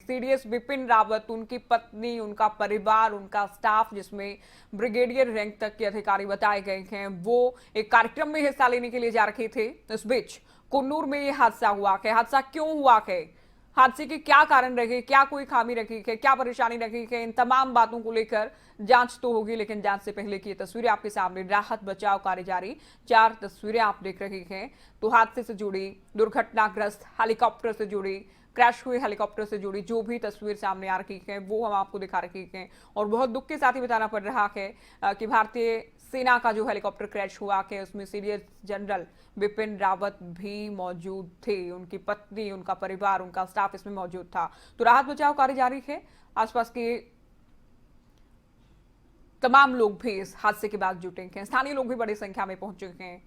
CDS Bipin Rawat, उनकी पत्नी, उनका परिवार, उनका स्टाफ, जिसमें ब्रिगेडियर रैंक तक के अधिकारी बताए गए हैं, वो एक कार्यक्रम में हिस्सा लेने के लिए जा रहे थे। इस बीच कुन्नूर में ये हादसा हुआ है। हादसा क्यों हुआ है, हादसे के क्या कारण रहे, क्या कोई खामी रही है, क्या परेशानी रही है, इन तमाम बातों को लेकर जांच तो होगी, लेकिन जांच से पहले की तस्वीरें आपके सामने। राहत बचाव कार्य जारी, 4 तस्वीरें आप देख रहे हैं। तो हादसे से जुड़ी, दुर्घटनाग्रस्त हेलीकॉप्टर से जुड़ी, क्रैश हुए हेलीकॉप्टर से जुड़ी जो भी तस्वीर सामने आ रही है वो हम आपको दिखा रहे हैं। और बहुत दुख के साथ ही बताना पड़ रहा है कि भारतीय सेना का जो हेलीकॉप्टर क्रैश हुआ है उसमें सीनियर जनरल बिपिन रावत भी मौजूद थे। उनकी पत्नी, उनका परिवार, उनका स्टाफ इसमें मौजूद था। तो राहत बचाव कार्य जारी है। आसपास के तमाम लोग भी इस हादसे के बाद जुटे हैं। स्थानीय लोग भी बड़ी संख्या में पहुंच चुके हैं।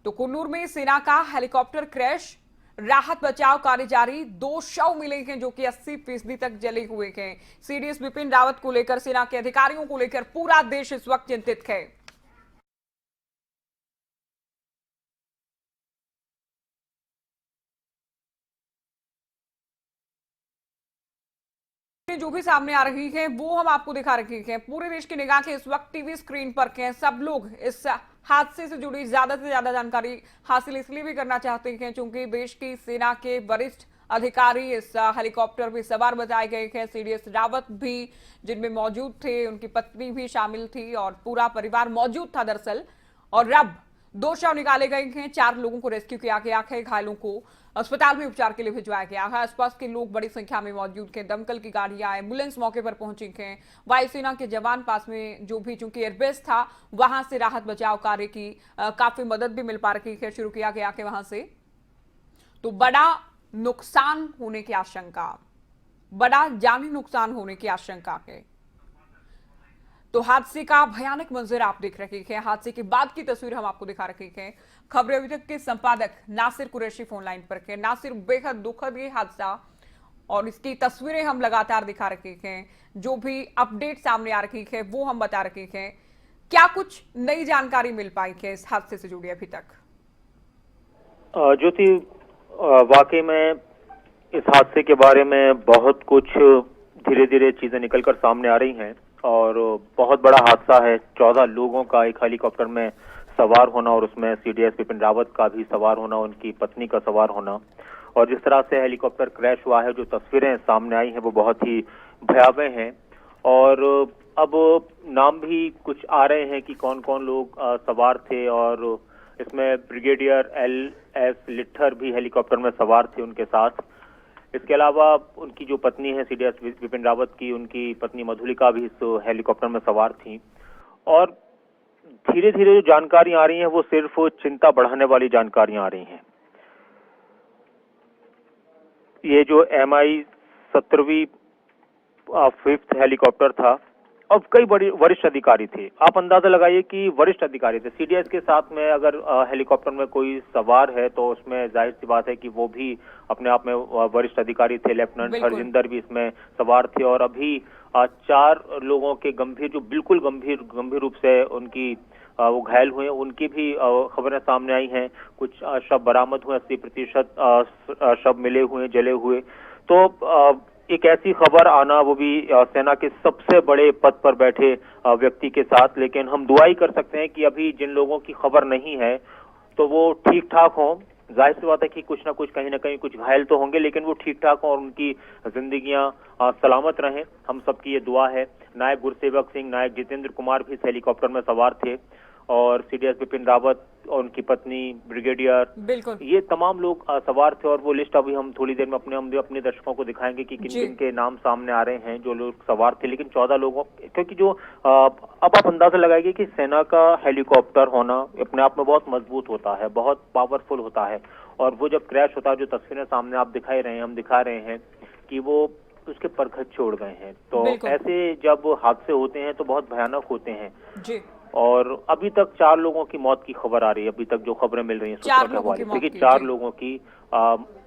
तो कुन्नूर में सेना का हेलीकॉप्टर क्रैश, राहत बचाव कार्य जारी। 2 शव मिले हैं जो कि 80% तक जले हुए हैं। सीडीएस बिपिन रावत को लेकर, सेना के अधिकारियों को लेकर पूरा देश इस वक्त चिंतित है। जो भी सामने आ रही है वो हम आपको दिखा रहे हैं। पूरे देश की निगाह इस वक्त टीवी स्क्रीन पर हैं। सब लोग इस हादसे से जुड़ी ज्यादा से ज्यादा जानकारी हासिल इसलिए भी करना चाहते हैं क्योंकि देश की सेना के वरिष्ठ अधिकारी इस हेलीकॉप्टर में सवार बताए गए हैं। सीडीएस रावत भी जिनमें मौजूद थे, उनकी पत्नी भी शामिल थी और पूरा परिवार मौजूद था दरअसल। और अब 2 शव निकाले गए हैं। 4 लोगों को रेस्क्यू किया गया है। घायलों को अस्पताल में उपचार के लिए भिजवाया गया है। आसपास के लोग बड़ी संख्या में मौजूद हैं। दमकल की गाड़ियां, एम्बुलेंस मौके पर पहुंची हैं। वायुसेना के जवान पास में जो भी चूंकि एयरबेस था वहां से राहत बचाव कार्य की काफी मदद भी मिल पा रही है, शुरू किया गया है वहां से। तो बड़ा नुकसान होने की आशंका, बड़ा जानी नुकसान होने की आशंका है। तो हादसे का भयानक मंजर आप देख रहे हैं। हादसे के बाद की तस्वीर हम आपको दिखा रहे हैं। खबरें अभी तक के संपादक नासिर कुरैशी फोन लाइन पर हैं। नासिर, बेहद दुखद ये हादसा और इसकी तस्वीरें हम लगातार दिखा रहे हैं। जो भी अपडेट सामने आ रही है वो हम बता रहे हैं। क्या कुछ नई जानकारी मिल पाई है इस हादसे से जुड़ी अभी तक? ज्योति, वाकई में इस हादसे के बारे में बहुत कुछ धीरे धीरे चीजें निकलकर सामने आ रही हैं और बहुत बड़ा हादसा है। 14 लोगों का एक हेलीकॉप्टर में सवार होना और उसमें सीडीएस बिपिन रावत का भी सवार होना, उनकी पत्नी का सवार होना। और जिस तरह से हेलीकॉप्टर क्रैश हुआ है, जो तस्वीरें सामने आई हैं वो बहुत ही भयावह हैं। और अब नाम भी कुछ आ रहे हैं कि कौन कौन लोग सवार थे, और इसमें ब्रिगेडियर एल.एस. लिट्ठर भी हेलीकॉप्टर में सवार थे उनके साथ। इसके अलावा उनकी जो पत्नी है सीडीएस बिपिन रावत की, उनकी पत्नी मधुलिका भी इस हेलीकॉप्टर में सवार थी। और धीरे धीरे जो जानकारी आ रही है वो सिर्फ चिंता बढ़ाने वाली जानकारियां आ रही हैं। ये जो MI-17 5th हेलीकॉप्टर था, अब कई बड़ी वरिष्ठ अधिकारी थे। आप अंदाजा लगाइए कि वरिष्ठ अधिकारी थे। सीडीएस के साथ में अगर हेलीकॉप्टर में कोई सवार है तो उसमें जाहिर सी बात है कि वो भी अपने आप में वरिष्ठ अधिकारी थे। लेफ्टिनेंट हरजिंदर भी इसमें सवार थे। और अभी 4 लोगों के जो बिल्कुल गंभीर रूप से उनकी वो घायल हुए, उनकी भी खबरें सामने आई हैं। कुछ शव बरामद हुए, 80% शव मिले हुए, जले हुए। तो एक ऐसी खबर आना, वो भी सेना के सबसे बड़े पद पर बैठे व्यक्ति के साथ। लेकिन हम दुआ ही कर सकते हैं कि अभी जिन लोगों की खबर नहीं है तो वो ठीक ठाक हों। जाहिर सी बात है कि कुछ ना कुछ, कहीं ना कहीं कुछ घायल तो होंगे, लेकिन वो ठीक ठाक हों और उनकी जिंदगियां सलामत रहें। हम सबकी ये दुआ है। नायक गुरसेवक सिंह, नायक जितेंद्र कुमार भी इस हेलीकॉप्टर में सवार थे और सीडीएस बिपिन रावत और उनकी पत्नी ब्रिगेडियर, ये तमाम लोग सवार थे। और वो लिस्ट अभी हम थोड़ी देर में अपने दर्शकों को दिखाएंगे कि किन किन के नाम सामने आ रहे हैं जो लोग सवार थे। लेकिन 14 लोगों, क्योंकि जो अब आप अंदाजा लगाइए कि सेना का हेलीकॉप्टर होना अपने आप में बहुत मजबूत होता है, बहुत पावरफुल होता है। और वो जब क्रैश होता है, जो तस्वीरें सामने आप दिखा रहे हैं, हम दिखा रहे हैं कि वो उसके परखच छोड़ गए हैं। तो ऐसे जब हादसे होते हैं तो बहुत भयानक होते हैं जी। और अभी तक 4 लोगों की मौत की खबर आ रही है। अभी तक जो खबरें मिल रही हैं सूत्रों के हवाले से, 4 लोगों की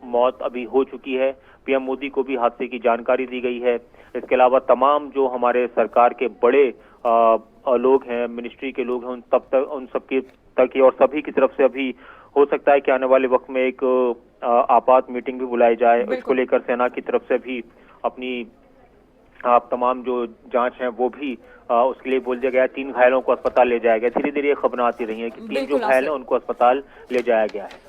मौत अभी हो चुकी है। पीएम मोदी को भी हादसे की जानकारी दी गई है। इसके अलावा तमाम जो हमारे सरकार के बड़े लोग हैं, मिनिस्ट्री के लोग हैं, उन सबकी तक और सभी की तरफ से अभी हो सकता है कि आने वाले वक्त में एक आपात मीटिंग भी बुलाई जाए। इसको लेकर सेना की तरफ से भी अपनी तमाम जो जांच है वो भी उसके लिए बोल दिया गया। 3 घायलों को अस्पताल ले जाया गया। धीरे धीरे ये खबरें आती रही हैं कि 3 जो बिल्कुल घायल हैं उनको अस्पताल ले जाया गया है।